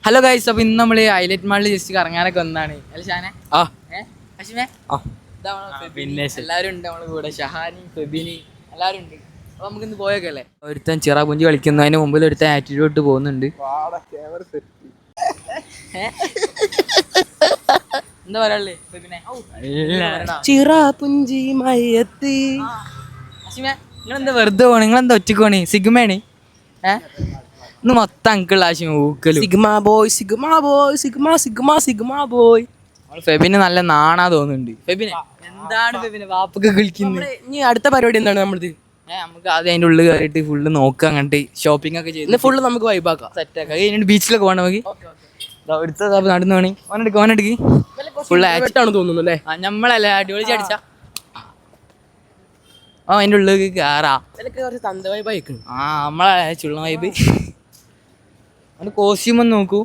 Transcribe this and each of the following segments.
Hello guys, അപ്പോൾ ഇന്ന് നമ്മൾ ഹൈലൈറ്റ് മാളിൽ ജസ്റ്റ് കറങ്ങാനൊക്കെ വന്നതാണ്. അല്ല ഷാനെ? പിന്നെ എല്ലാവരും ഉണ്ട് നമ്മളെ കൂടെ. ഷഹാനി, ഫെബിനി എല്ലാവരും ഉണ്ട്. അപ്പോൾ നമുക്കിന്ന് പോയൊക്കെ അല്ലേ. ഒരുത്തൻ ചിറാപുഞ്ചി കളിക്കുന്നു, അതിന് മുമ്പിൽ ഒരുത്തൻ ആറ്റിറ്റ്യൂഡ് ഇട്ട് പോകുന്നുണ്ട്. എന്താ പറയാ ചിറാപുഞ്ചി മയത്ത്. നിങ്ങളെന്താ വെറുതെ പോണേ? നിങ്ങളെന്താ ഒറ്റക്ക് പോണേ? സിഗ്മയാണ് ഇന്ന് മൊത്തം അങ്കിൾ ആശയം ഊക്കലും. Sigma boy sigma boy sigma sigma sigma boy. ഫെബിന് നല്ല നാണാ തോന്നുന്നുണ്ട്. ഫെബിനെ എന്താണ് ഫെബിനെ വാപ്പൊക്കെ വിളിക്കുന്നത്? ഇനി അടുത്ത പരിപാടി എന്താണ് നമ്മളത്? നമുക്ക് ആദ്യം അതിൻ്റെ ഉള്ളിൽ കയറിയിട്ട് ഫുള്ള് നോക്കുക, അങ്ങോട്ട് ഷോപ്പിംഗ് ഒക്കെ ചെയ്ത് ഫുള്ള് നമുക്ക് വൈബാക്കാം, സെറ്റാക്കാം. കഴിഞ്ഞിട്ട് ബീച്ചിലൊക്കെ പോകണം. നമുക്ക് എടുത്ത നടന്നു വേണേ ഓനെടുക്ക് ഫുള്ള് ആയിട്ടാണ് തോന്നുന്നു അല്ലേ? നമ്മളല്ലേ അടിപൊളി അടിച്ച അതിൻ്റെ ഉള്ളിൽ കയറാം. തന്ത വൈബ് അയക്കണം. നമ്മളെ ചുള്ള വൈബ്. അവൻ്റെ കോസ്റ്റ്യൂം ഒന്ന് നോക്കൂ.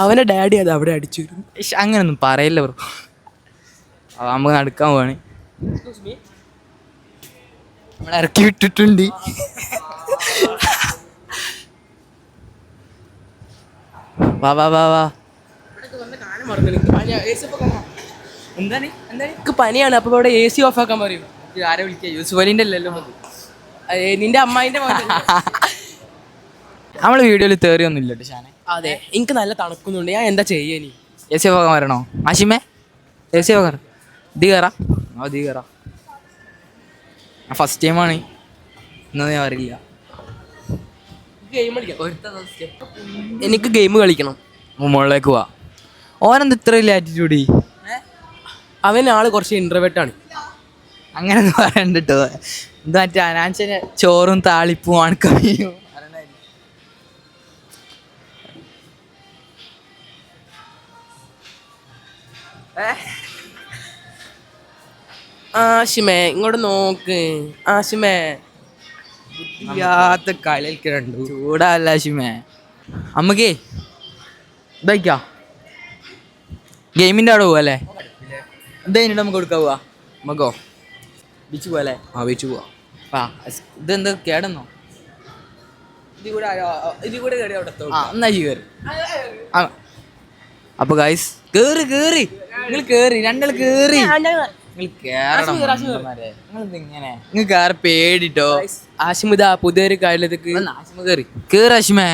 അവന്റെ ഡാഡി അത് അവിടെ അടിച്ചു. അങ്ങനൊന്നും പറയില്ല ബ്രോ. നമുക്ക് നടക്കാൻ പോവാണ്. നമ്മൾ ഇറക്കി വിട്ടിട്ടുണ്ട്. വാ വാ വാ വാ. എന്താണ് എനിക്ക് പനിയാണ്. അപ്പൊ ഇവിടെ AC ഓഫ് ആക്കാൻ പറയും. ആരെ വിളിക്കുക? യൂസുഫലിന്റെ അല്ലല്ലോ, നിന്റെ അമ്മായിന്റെ നമ്മള് വീഡിയോയിൽ തേറിയൊന്നും ഇല്ല ഷാനെ. അതെ, എനിക്ക് നല്ല തണുക്കുന്നുണ്ട്. ഞാൻ എന്താ ചെയ്യാനി? AC പോകാൻ വരണോ ആശിമേ? AC പോകാൻ ഇത് കയറാം. ഇത് കയറാം. ഫസ്റ്റ് ടൈമാണ്, ഇന്ന് ഞാൻ വരില്ല. എനിക്ക് ഗെയിം കളിക്കണം. മുകളിലേക്ക് പോവാ. ഓനെന്ത് ഇത്ര വലിയ ആറ്റിറ്റ്യൂഡ്? അവനാള് കുറച്ച് ഇൻട്രോവേർട്ടാണ്. അങ്ങനെ ഒന്നും പറയണ്ടിട്ടോ. ഇത് മറ്റേ അനാൻസിന് ചോറും താളിപ്പും അണക്കറിയും. ആശിമേ ഇങ്ങോട്ട് നോക്ക്. ആശിമേ കളിയൊക്കെ കണ്ടു. ചൂടല്ല ആശിമേ. അമ്മക്കേ ഇതാ ഗെയിമിൻ്റെ അവിടെ പോവാ അല്ലേ? എന്താ കഴിഞ്ഞിട്ട് നമുക്ക് കൊടുക്കാൻ പോവാ? നമുക്കോ ബീച്ച് പോവാ അല്ലേ? ബീച്ച് പോവാ. ഇതെന്താ കേടെന്നോ? എന്നാ കയറി. അപ്പൊ ഗൈസ് കേറി നിങ്ങൾ കേറി, രണ്ടാൾ കേറി. നിങ്ങൾ കേറണം. നിങ്ങളിങ്ങനെ നിങ്ങൾ കേറി പേടിട്ടോ. ആശിമിത പുതിയൊരു കാര്യത്തിലേക്ക് ആശിമ കേറി കേറി. ആശിമേ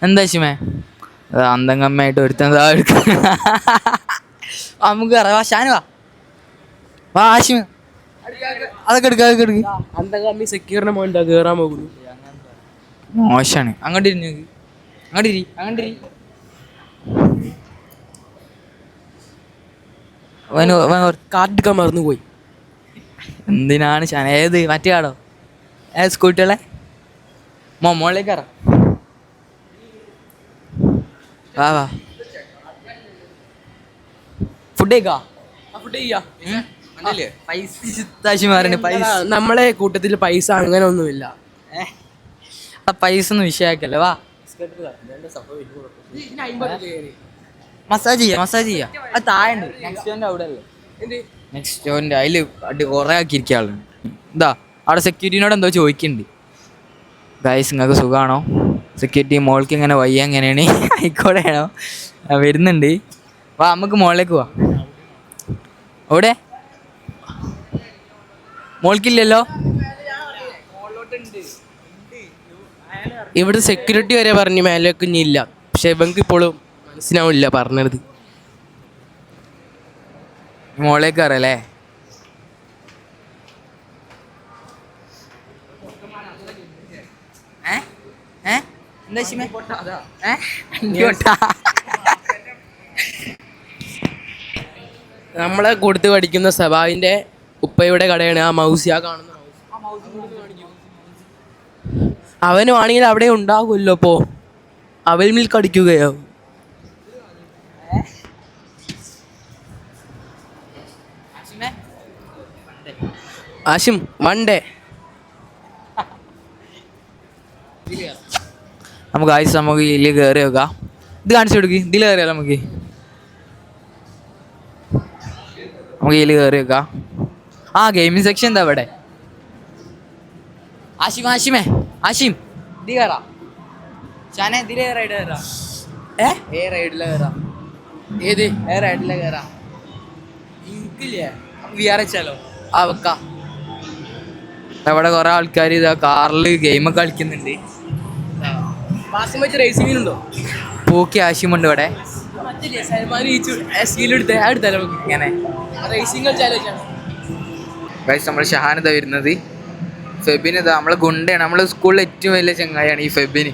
എന്താ ആശിമേ? അന്തങ്കമ്മയായിട്ട് ഒരുത്തൻ നമുക്ക് കയറാം. ഷാനു വാ ആശിമ. അതൊക്കെ എടുക്ക. അന്തങ്കമ്മി സെക്യൂറിനെ മോണ്ടാ കേറാൻ പോകുന്നു. മോശാണ്. അങ്ങോട്ടിരി. കാർഡ് എടുക്കാൻ മറന്നു പോയി. എന്തിനാണ് ഷാന? ഏത് മറ്റേ കാടോ? സ്കൂട്ടികളെ മോളിലേക്ക് കയറാം. വാ ഫുഡ് കഴിക്കാ. നമ്മളെ കൂട്ടത്തിൽ പൈസ അങ്ങനെ ഒന്നുമില്ല. പൈസ ഒന്നും വിഷയാക്കല്ലേ. വാ മസാജ് ചെയ്യാം. അത് താഴെ നെക്സ്റ്റ് അവിടെ അല്ലേ? നെക്സ്റ്റ് അതിൽ കുറേ ആക്കിയിരിക്കുക ആളുണ്ട്. ഇതാ അവിടെ സെക്യൂരിറ്റിനോട് എന്തോ ചോദിക്കുന്നുണ്ട്. ഗൈസ് നിങ്ങൾക്ക് സുഖമാണോ? സെക്യൂരിറ്റി മോൾക്ക് ഇങ്ങനെ വയ്യ എങ്ങനെയാണ് ആയിക്കോടെയാണോ? വരുന്നുണ്ട്. വാ നമുക്ക് മുകളിലേക്ക് പോവാം. അവിടെ മോൾക്കില്ലല്ലോ. ഇവിടെ സെക്യൂരിറ്റി വരെ പറഞ്ഞു മേലേക്ക് ഇല്ല. പക്ഷെ ഇവർക്ക് ഇപ്പോഴും മനസ്സിലാവില്ല പറഞ്ഞത്. മോളിലേക്ക് കയറല്ലേ? നമ്മളെ കൊടുത്ത് പഠിക്കുന്ന സബാവിന്റെ ഉപ്പയുടെ കടയാണ് ആ മൗസിയ കാണുന്ന. അവന് വേണമെങ്കിൽ അവിടെ ഉണ്ടാകുമല്ലോ. അപ്പോ അവൽ മിൽക്ക് അടിക്കുകയാവും. ആശിം വണ്ടേ നമുക്ക് ആയിസ് നമുക്ക് ഇതിൽ കയറി വെക്കാം. ഇത് കാണിച്ചു കൊടുക്ക്. ഇതിൽ കയറിയാലോ? നമുക്ക് ഇതിൽ കയറി വെക്കാം. ഗെയിമിംഗ് സെക്ഷൻ എന്താ ഇവിടെ? ആശിം ഇത് കയറാം. ഷാനെ ഇതിലെ റൈഡ് കയറാം. റൈഡിലെ കയറാം. ഏത് റൈഡിലെ കയറാം. എനിക്കില്ലേ വിചാരിച്ചാലോ ആ വെക്കാം. അവിടെ കുറെ ആൾക്കാർ ഇതാ കാറിൽ ഗെയിമൊക്കെ കളിക്കുന്നുണ്ട്. ബാസിമച്ച് റേസിംഗിനുണ്ടോ? പൂക്കി ആശയമുണ്ട് ഇവിടെ. മറ്റില്ലേ സൽമാൻ സ്കീലെടുത്ത് എടുത്താലോ നമുക്ക് ഇങ്ങനെ റേസിംഗ് കളിച്ചാലോ? ഗൈസ് നമ്മൾ ഷഹാനിത വരുന്നത്. ഫെബിന് ഇതാ നമ്മളെ ഗുണ്ടയാണ്. നമ്മളെ സ്കൂളിലെ ഏറ്റവും വലിയ ചങ്ങായിയാണ് ഈ ഫെബിന്.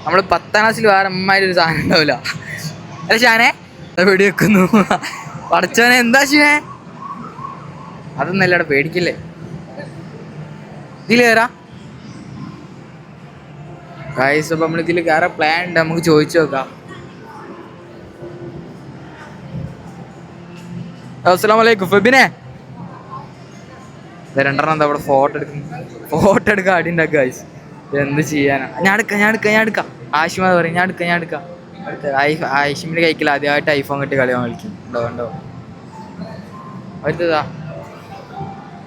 നമ്മൾ 10ാം ക്ലാസ്സിൽ വേറെ അമ്മമാരൊരു സാധനം ഉണ്ടാവില്ല. അല്ല ഷാനെ വെടി വെക്കുന്നു. പഠിച്ചവനെ എന്താ ഷേ അതൊന്നല്ല ഇവിടെ പേടിക്കില്ലേ. ഇതിൽ കയറാ ഗൈസ്. അപ്പം നമ്മൾ ഇതിൽ കയറാൻ പ്ലാൻ ഉണ്ട്. നമുക്ക് ചോദിച്ചു നോക്കാം. അസ്സലാമലൈക്കും ഫെബിനെ. രണ്ടെണ്ണം എന്താ അവിടെ ഫോട്ടോ എടുക്കാൻ അടി ഉണ്ടാക്കുക ഗൈസ്. എന്ത് ചെയ്യാനാ. ഞാൻ എടുക്കാം. ആഷിമ പറയും ഞാൻ എടുക്കാം. ആയിഷിമിന്റെ കൈക്കിൽ ആദ്യമായിട്ട് ഐഫോൺ കിട്ടി കളിയാൻ കളിക്കും. ഉണ്ടോ അടുത്തതാ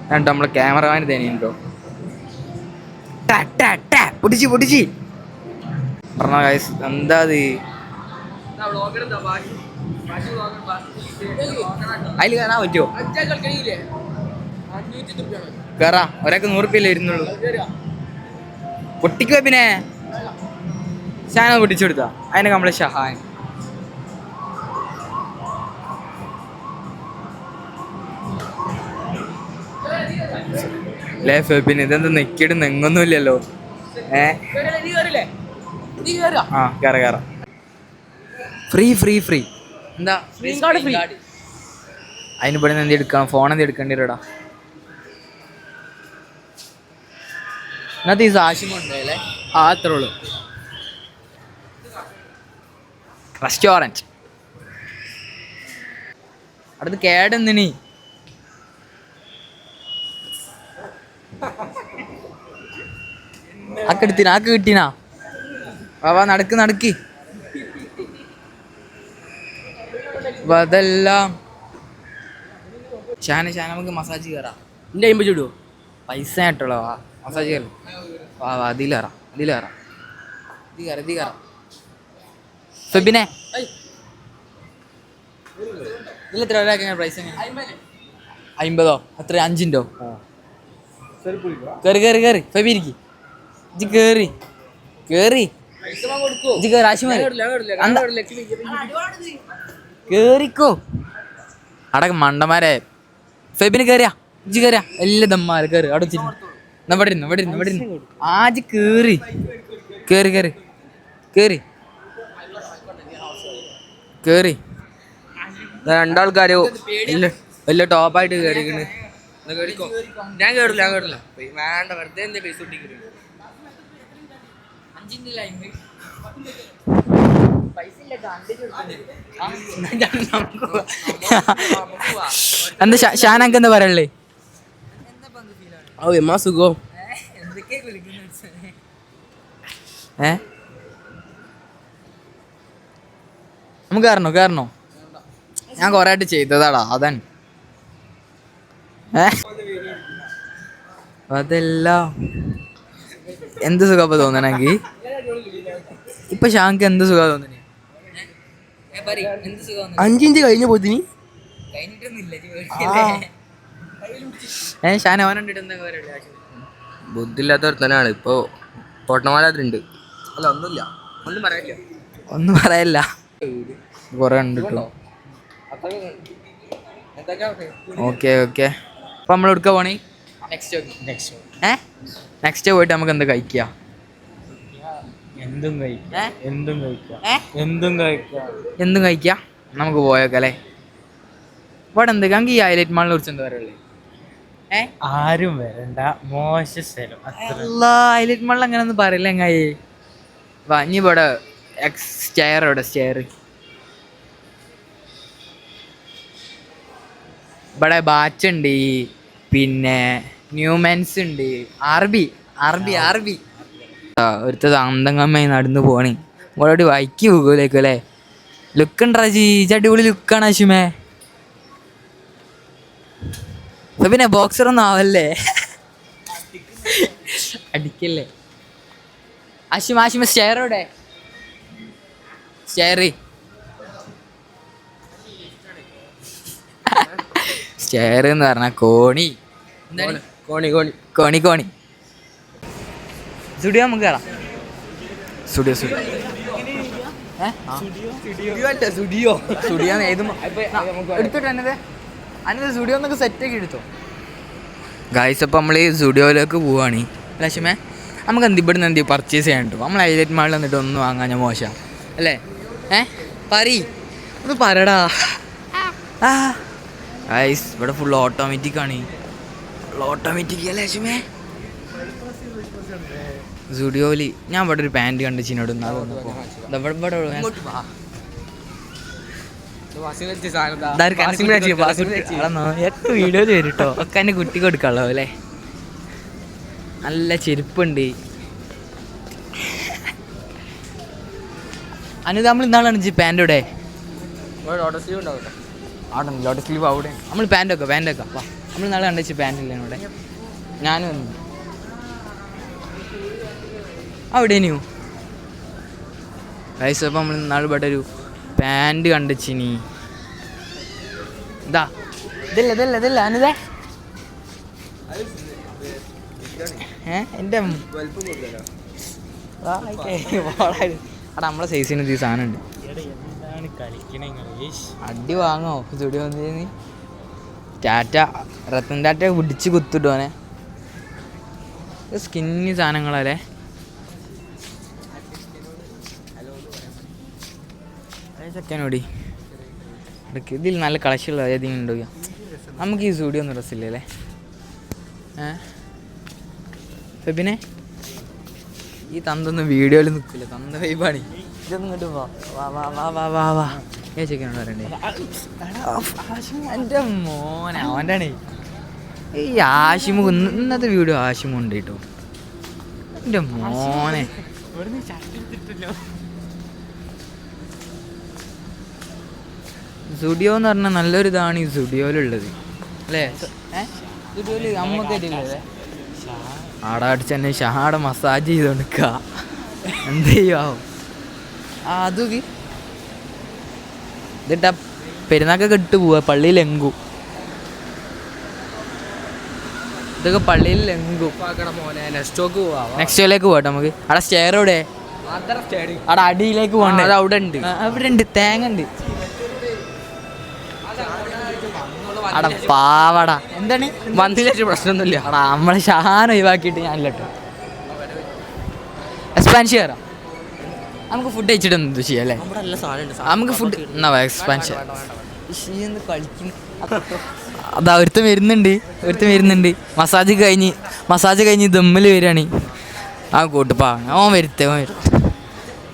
ഞാൻ നമ്മളെ ക്യാമറമാൻ തന്നെയുണ്ടോ. പൊടിച്ച് പറഞ്ഞ ഗൈസ്. എന്താ അത് അതിൽ കയറാൻ പറ്റുമോ? കയറാ. ഒരാൾക്ക് 100 രൂപയല്ലേ ഇരുന്നുള്ളൂ. പൊട്ടിക്കുക പിന്നെ ഷാന പൊട്ടിച്ചു കൊടുത്താ. അതിനൊക്കെ നമ്മളെ ഷഹാൻ. ഫെബിന് ഇതെന്താ നെക്കിയിട്ട് നെങ്ങൊന്നുമില്ലല്ലോ. ആ കയറാം. ഫ്രീ എന്താ ഫ്രീ. അതിന് ഇവിടെ നിന്ന് എന്ത് എടുക്കണം? ഫോൺ എന്ത് എടുക്കേണ്ടി വരടാ. ഇന്നത്തെ ഈ സാക്ഷ്യമുണ്ടല്ലേ. അത്രേ ഉള്ളൂ. റെസ്റ്റോറൻറ്റ് അടുത്ത് കേടെന്തിനി. ആക്ക് കിട്ടീനാ. വാ നടക്ക്. അതെല്ലാം ഷാന നമുക്ക് മസാജ് കയറാം. എൻ്റെ 50 ഇടുവോ? പൈസ ആയിട്ടുള്ള വാ മസാജ് കയറും. വാ ഇതിൽ കയറാം. ഫെബിനെ ഇതിലെത്ര ഒരാൾക്ക് പ്രൈസ് എങ്ങനെ? 50 അത്ര 5 കേറി ഫെബി ഇരിക്കി. ഇജ്ജ് കേറി ആശുമാരി കേറിക്കോ. അടക്കം മണ്ടന്മാരെ. ഫെബിന് കയറിയാ ഇജ്ജ് കയറിയാ എല്ലാ ദമ്മാര് കയറി അവിടെ വെച്ചിരുന്നു. ഇവിടെ ഇരുന്നു. ആജ് കേറി രണ്ടാൾക്കാരോ വലിയ ടോപ്പായിട്ട് കയറിക്കണ്. ഞാൻ കേറില്ല വേണ്ട വെറുതെ എന്താ പൈസ കിട്ടിക്കുന്നു. എന്താ ഷാനക്ക് എന്താ പറയല്ലേ? എമ്മാ സുഖം. നമുക്ക് കയറണോ? ഞാൻ കൊറേ ആയിട്ട് ചെയ്തതാടാ അതാണ്. അതെല്ലാം എന്ത് സുഖം തോന്നണെങ്കി. ഇപ്പൊ ഷാങ്ക് എന്ത് സുഖം തോന്നണേ? 5 ഇഞ്ച് കഴിഞ്ഞ പോത്തിന് ഷാൻ അവനുണ്ട്. ബുദ്ധിയില്ലാത്ത ഒരുത്തനാണ്. ഇപ്പൊ പൊട്ടന്മാരാത്തിണ്ട്. അല്ല ഒന്നും പറയില്ല. കൊറേ ഉണ്ട് കേട്ടോ. ഓക്കെ അപ്പൊ നമ്മൾ എടുക്ക പോണേ. നെക്സ്റ്റ് പോയിട്ട് നമുക്ക് എന്താ കഴിക്കാം? എന്തും കഴിക്കാം. നമുക്ക് പോയേക്കല്ലേ. ഇവിടെ എന്തൊക്കെ ഈ ഹൈലൈറ്റ് മാളിനെ കുറിച്ച് എന്താ പറയുള്ളേ? ആരും വരണ്ട, മോശ സ്ഥലം. ഹൈലൈറ്റ് മാളിൽ അങ്ങനെ ഒന്നും പറയില്ല. എങ്ങായി വാ ഇനി ഇവിടെ സ്റ്റെയർ ഇവിടെ ബാച്ച് ഉണ്ട്, പിന്നെ ന്യൂമെൻസ് ഉണ്ട്, ആർബി ഒരുത്ത അന്തങ്ങമ്മ നടന്നു പോണി. ഇവിടെ വൈക്ക് പോകുമല്ലേക്കും അല്ലേ? ലുക്ക് ഉണ്ടാ അടിപൊളി ലുക്കാണ് അശുമേ. പിന്നെ ബോക്സറൊന്നും ആവല്ലേ, അടിക്കല്ലേ. ആശിമ സ്റ്റെയറോടെ സ്റ്റെയർ എന്ന് പറഞ്ഞ കോണി. കോണി കോണി കോണി കോണി. സ്റ്റുഡിയോ നമുക്ക് കയറാം. സ്റ്റുഡിയോ സ്റ്റുഡിയോ സ്റ്റുഡിയോ സ്റ്റുഡിയോ എടുത്തിട്ട് അന്നത് സ്റ്റുഡിയോ എന്നൊക്കെ സെറ്റൊക്കെ എടുത്തോ ഗായ്സ്. അപ്പോൾ നമ്മൾ ഈ സ്റ്റുഡിയോയിലേക്ക് പോവുകയാണ്. ലക്ഷ്മേ നമുക്ക് ഇവിടുന്ന് എന്ത് പർച്ചേസ് ചെയ്യാൻ കിട്ടും? നമ്മൾ ഹൈലൈറ്റ് മാളിൽ വന്നിട്ട് ഒന്നും വാങ്ങാൻ ഞാൻ മോശം അല്ലേ? ഒന്ന് പറടാ. ഗായ്സ് ഇവിടെ ഫുൾ ഓട്ടോമാറ്റിക് ആണ്. ഓട്ടോമാറ്റിക് അല്ലേ ലക്ഷ്മേ? സ്റ്റുഡിയോയിൽ ഞാൻ ഇവിടെ ഒരു പാൻറ് കണ്ടിച്ചിനോട് വീഡിയോയിൽ വരും കേട്ടോ. ഒക്കെ എന്നെ കുട്ടി കൊടുക്കാമല്ലോ അല്ലേ? നല്ല ചെരുപ്പുണ്ട്. അനുത് നമ്മൾ ഇന്നാളാണ് പാൻറ് ഇവിടെ അവിടെ ലോട്ടസ് സ്ലീവ് അവിടെ നമ്മൾ പാൻറ്റൊക്കെ നമ്മൾ നാളെ കണ്ടുവെച്ച് പാൻറ്റില്ല ഇവിടെ. ഞാനും വന്നു അവിടെ ഇനിയോ ഗൈസ്. അപ്പോൾ നമ്മൾ നാളെ ഇവിടെ ഒരു പാൻറ് കണ്ടുവച്ചിനി. ഇതല്ല അനുതേ എൻ്റെ അവിടെ നമ്മളെ സൈസിന് ഈ സാധനം ഉണ്ട്. അടി വാങ്ങോ സ്റ്റുഡിയോ വന്നിരുന്ന് ടാറ്റ റത്തൻ ടാറ്റ പിടിച്ച് കുത്തിട്ടോനെ. സ്കിന്നി സാധനങ്ങളല്ലേ? ചെക്കനോടി ഇതിൽ നല്ല കളക്ഷനുള്ള ഏതെങ്കിലും ഉണ്ടോ? നമുക്ക് ഈ സ്റ്റുഡിയോ ഒന്നും ഡ്രസ്സില്ലേ അല്ലേ? പിന്നെ ഈ തന്തൊന്നും വീഡിയോയിൽ നിൽക്കില്ല. തന്ത വൈബാണ്. ഇതൊന്നും ഇങ്ങോട്ട് വാ ഏ ചെക്കനോട് പറയണ്ടേ? എൻ്റെ മോനെ അവൻ്റെ ആണ് ഈ ആഷിമു. ഇന്നത്തെ വീഡിയോ ആഷിമു ഉണ്ട് കേട്ടോ. എൻ്റെ മോനെ സ്റ്റുഡിയോ എന്ന് പറഞ്ഞാൽ നല്ലൊരു ഇതാണ് ഈ സ്റ്റുഡിയോയിലുള്ളത് അല്ലേ? സ്റ്റുഡിയോയിൽ അമ്മക്കേറ്റില്ലേ? ആടെ അടിച്ച് തന്നെ ഷഹാടെ മസാജ് ചെയ്തോണ്ട് നിൽക്കുക. എന്ത് ചെയ്യാവും? അതൊക്കെ ഇതിട്ടാ പെരുന്നാക്കൊക്കെ ഇട്ട് പോവാ. പള്ളിയിൽ എങ്കു ഇതൊക്കെ പള്ളിയിൽ എങ്കു. നെക്സ്റ്റ് ഷോയിലേക്ക് പോകട്ടെ നമുക്ക്. അവിടെ സ്റ്റെയർ എവിടെ? അവിടെ അടിയിലേക്ക് പോകണ്ടേ? അത് അവിടെ ഉണ്ട്. അവിടെ ഉണ്ട്. തേങ്ങ ഉണ്ട്. അവിടെ പാവടാ. എന്താണ് മന്തിലേറ്റ് പ്രശ്നമൊന്നുമില്ല. അവിടെ നമ്മളെ ഷഹാൻ ഒഴിവാക്കിയിട്ട് ഞാനില്ല കേട്ടോ. എക്സ്പാൻഷൻ കയറാം. നമുക്ക് ഫുഡ് കഴിച്ചിട്ട് എന്ത് ചെയ്യാം അല്ലേ? നമുക്ക് ഫുഡ് എന്നാ എക്സ്പാൻഷൻ കളിക്കുന്നു. അതാ ഒരുത്തം വരുന്നുണ്ട്. മസാജ് കഴിഞ്ഞ് ദമ്മിൽ വരികയാണ്. ആ കൂട്ടുപ്പാ ഓൻ വരുത്തേ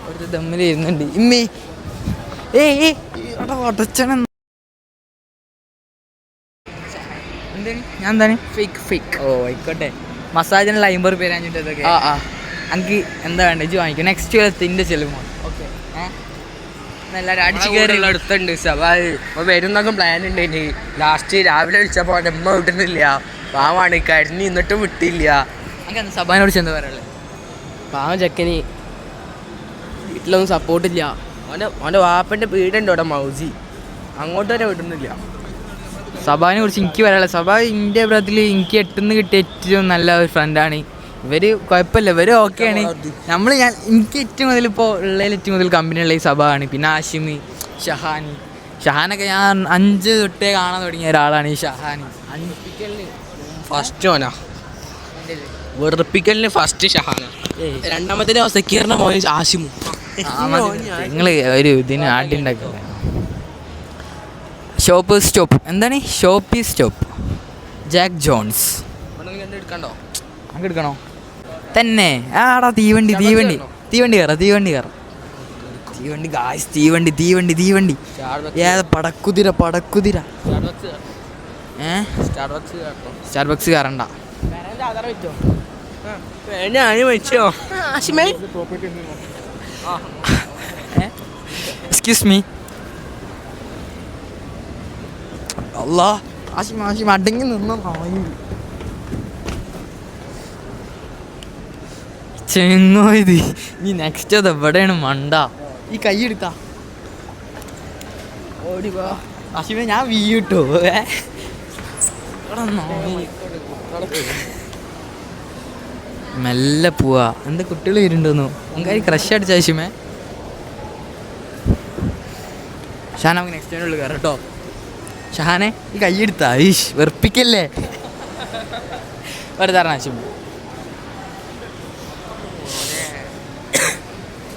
ഒരുത്ത ദമ്മിൽ വരുന്നുണ്ട്. ഇമ്മേ ഉടച്ചണ ഞാൻ എന്താണ് ഫേക്ക്. ഓ ആയിക്കോട്ടെ. മസാജിനുള്ള 50 രൂപ അഞ്ഞിട്ട് ഇതൊക്കെ എനിക്ക് എന്താ വേണ്ട ഇജ്ജ് വാങ്ങിക്കും. നെക്സ്റ്റ് കൊല്ലത്തിൻ്റെ ചെലവ്. ഓക്കെ എല്ലാവരും അടിച്ചു കയറി അടുത്തുണ്ട് സഭ വരുന്നൊക്കെ പ്ലാൻ ഉണ്ട്. ഇനി ലാസ്റ്റ് രാവിലെ വിളിച്ചപ്പോൾ അമ്മ വിട്ടുന്നില്ല. പാവാണ് കരിഞ്ഞ് എന്നിട്ടും വിട്ടില്ല. അങ്ങനെ സഭാനോട് ചെന്ന് പറയാനുള്ളത് പാവം ചെക്കന് വീട്ടിലൊന്നും സപ്പോർട്ടില്ല. അവൻ്റെ വാപ്പൻ്റെ വീടുണ്ട് അവിടെ മൗസി. അങ്ങോട്ട് വരെ വിടുന്നില്ല. സഭാനെ കുറിച്ച് എനിക്ക് പറയാനുള്ളത്, സഭ എൻ്റെ അഭിപ്രായത്തിൽ എനിക്ക് എട്ടുന്ന് കിട്ടിയ ഏറ്റവും നല്ല ഒരു ഫ്രണ്ടാണ്. ഇവർ കുഴപ്പമില്ല, ഇവർ ഓക്കെയാണ്. എനിക്ക് ഏറ്റവും കൂടുതൽ ഇപ്പോൾ ഉള്ളതിൽ ഏറ്റവും കൂടുതൽ കമ്പനിയുള്ള ഈ സഭയാണ്. പിന്നെ ആഷിമി, ഷഹാനൊക്കെ ഞാൻ 5 തൊട്ടേ കാണാൻ തുടങ്ങിയ ഒരാളാണ് ഈ ഷഹാൻ. ഫസ്റ്റ് ഓനാ വെറുപ്പിക്കലിന് ഫസ്റ്റ് ഷഹാന. രണ്ടാമത്തെ സക്കീറിന്റെ മോൻ ആഷിമു. നിങ്ങൾ ഒരു ഇതിന് ആട്ടി ഉണ്ടാക്കില്ല. സ്റ്റോപ്പ് എന്താണ്? സ്റ്റോപ്പ് ജാക്ക് ജോൺസ് അങ്ങ് എടുക്കണോ തന്നെ? ആടാ തീവണ്ടി കയറാം. തീവണ്ടി ഏതാ? പടക്കുതിര. സ്റ്റാർബക്സ് കയറണ്ട. Excuse me. അല്ലാ ആഷിം അടങ്ങി നിന്ന ചെങ്ങോ ഇത്. നീ നെക്സ്റ്റ് അത് എവിടെയാണ് മണ്ട? ഈ കൈ എടുക്ക. ഓടി വാ. ആശിമേ ഞാൻ വീട്ടോ മെല്ലെ പോവാ. എന്താ കുട്ടികൾ വരുന്നുണ്ടോന്നു നമുക്ക് ക്രഷ് അടിച്ച ആശിമേ. ഷാൻ നമുക്ക് നെക്സ്റ്റ് ടൈമിനുള്ളിൽ കയറാം കേട്ടോ. ഷഹാനെ ഈ കൈയെടുത്താ ഈഷ് വെറുപ്പിക്കല്ലേ വെറുതെ ആശിമ.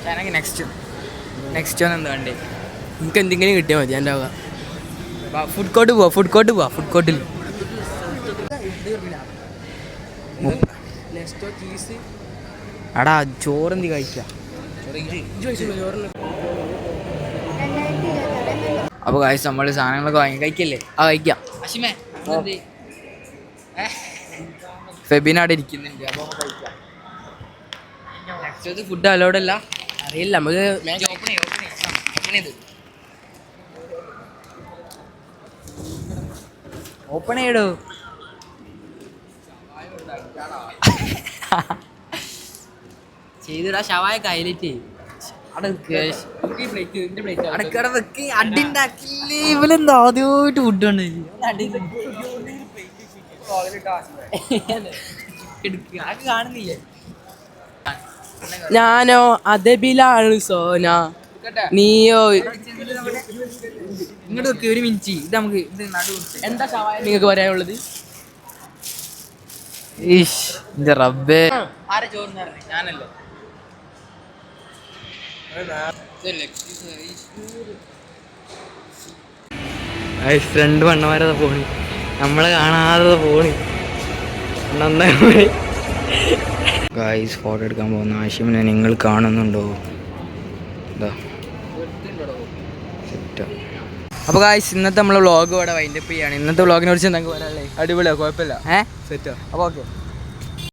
ഷാനക്ക് നെക്സ്റ്റ് ഒന്ന് എന്താ വേണ്ടേ? എനിക്ക് എന്തെങ്കിലും കിട്ടിയാൽ മതി എൻ്റെ വക. ഫുഡ് കോർട്ട് പോവാ. ഫുഡ് കോർട്ടിൽ അടാ ചോറെന്തി കഴിക്കാം. അപ്പോൾ കാശ് നമ്മൾ സാധനങ്ങളൊക്കെ വാങ്ങി കഴിക്കല്ലേ? കഴിക്കാം. അശ്മേ ഫെബിന അവിടെ ഇരിക്കുന്നുണ്ട്. അപ്പോൾ കഴിക്കാം. നെക്സ്റ്റ് ഫുഡ് അലോഡ് അല്ല. അറിയില്ല നമുക്ക്. ഓപ്പൺ ചെയ്യടോ. ചെയ്തിടാ ഷവായ കയ്യിലിട്ട് അടക്കട വെക്ക്. അടി ഉണ്ടാക്കില്ലേ ഇവലെന്താ ആദ്യമായിട്ട് ഫുഡ് ഉണ്ട്. കാണുന്നില്ലേ? ഞാനോ അദബിലാണ് സോന, നീയോ. ഇങ്ങോട്ട് വെക്ക് ഒരു മിനിറ്റ്. ഇത് നമുക്ക് ഇത് നടു എന്താ ഷവായ നിങ്ങൾക്ക് പറയാനുള്ളത്? ഇന്റെ റബ്ബേ. ആരെ ചോറിന് ഞാനല്ലോ. ഫ്രണ്ട് വണ്ണമാരത് പോണി, നമ്മളെ കാണാതെ പോണി. ഗായ്സ് ഫോട്ടോ എടുക്കാൻ പോകുന്ന ആശിമിനെ നിങ്ങൾ കാണുന്നുണ്ടോ? അപ്പോൾ ഗായ്സ് ഇന്നത്തെ നമ്മളെ വ്ളോഗ് ഇവിടെ വൈൻഡപ്പ് ചെയ്യാണ്. ഇന്നത്തെ വ്ളോഗിനെ കുറിച്ച് എന്തെങ്കിലും പറയാനുള്ളത്? അടിപൊളിയാ, കുഴപ്പമില്ല. സെറ്റ്. അപ്പോൾ ഓക്കെ.